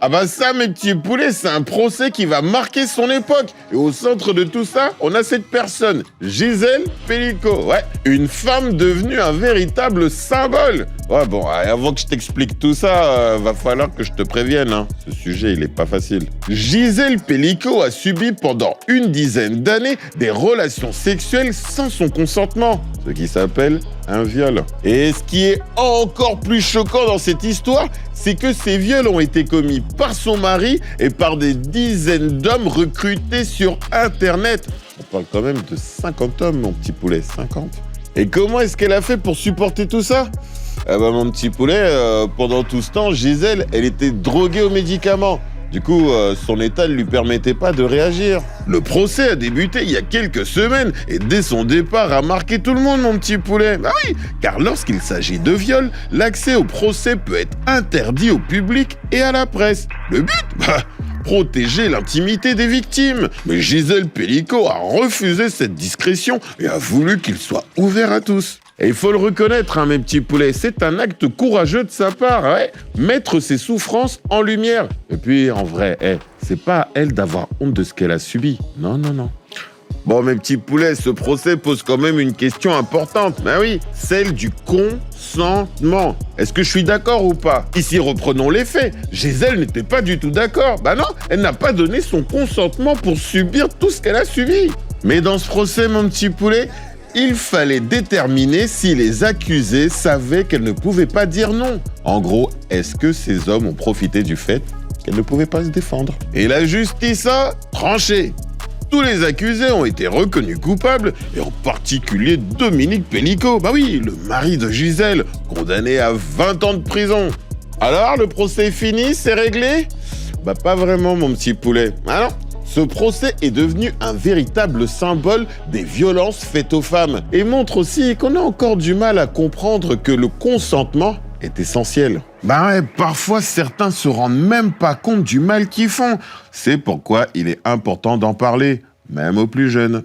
Ah bah ça, mes petits poulets, c'est un procès qui va marquer son époque. Et au centre de tout ça, on a cette personne, Gisèle Pelicot. Ouais, une femme devenue un véritable symbole. Ouais, bon, avant que je t'explique tout ça, va falloir que je te prévienne, hein. Ce sujet, il est pas facile. Gisèle Pelicot a subi pendant une dizaine d'années des relations sexuelles sans son consentement, ce qui s'appelle un viol. Et ce qui est encore plus choquant dans cette histoire, c'est que ces viols ont été commis par son mari et par des dizaines d'hommes recrutés sur Internet. On parle quand même de 50 hommes, mon petit poulet, 50. Et comment est-ce qu'elle a fait pour supporter tout ça ? Ah bah mon petit poulet, pendant tout ce temps, Gisèle, elle était droguée aux médicaments. Du coup, son état ne lui permettait pas de réagir. Le procès a débuté il y a quelques semaines et dès son départ a marqué tout le monde, mon petit poulet. Bah oui, car lorsqu'il s'agit de viol, l'accès au procès peut être interdit au public et à la presse. Le but ? Protéger l'intimité des victimes. Mais Gisèle Pelicot a refusé cette discrétion et a voulu qu'il soit ouvert à tous. Et il faut le reconnaître, hein, mes petits poulets, c'est un acte courageux de sa part, ouais. Mettre ses souffrances en lumière. Et puis, en vrai, c'est pas à elle d'avoir honte de ce qu'elle a subi. Non, non, non. Bon, mes petits poulets, ce procès pose quand même une question importante. Ben oui, celle du consentement. Est-ce que je suis d'accord ou pas ? Ici, reprenons les faits. Gisèle n'était pas du tout d'accord. Ben non, elle n'a pas donné son consentement pour subir tout ce qu'elle a subi. Mais dans ce procès, mon petit poulet, il fallait déterminer si les accusés savaient qu'elle ne pouvait pas dire non. En gros, est-ce que ces hommes ont profité du fait qu'elle ne pouvait pas se défendre ? Et la justice a tranché. Tous les accusés ont été reconnus coupables, et en particulier Dominique Pelicot. Bah oui, le mari de Gisèle, condamné à 20 ans de prison. Alors, le procès est fini, c'est réglé ? Bah pas vraiment, mon petit poulet. Ah non ? Ce procès est devenu un véritable symbole des violences faites aux femmes et montre aussi qu'on a encore du mal à comprendre que le consentement est essentiel. Bah ouais, parfois certains se rendent même pas compte du mal qu'ils font. C'est pourquoi il est important d'en parler, même aux plus jeunes.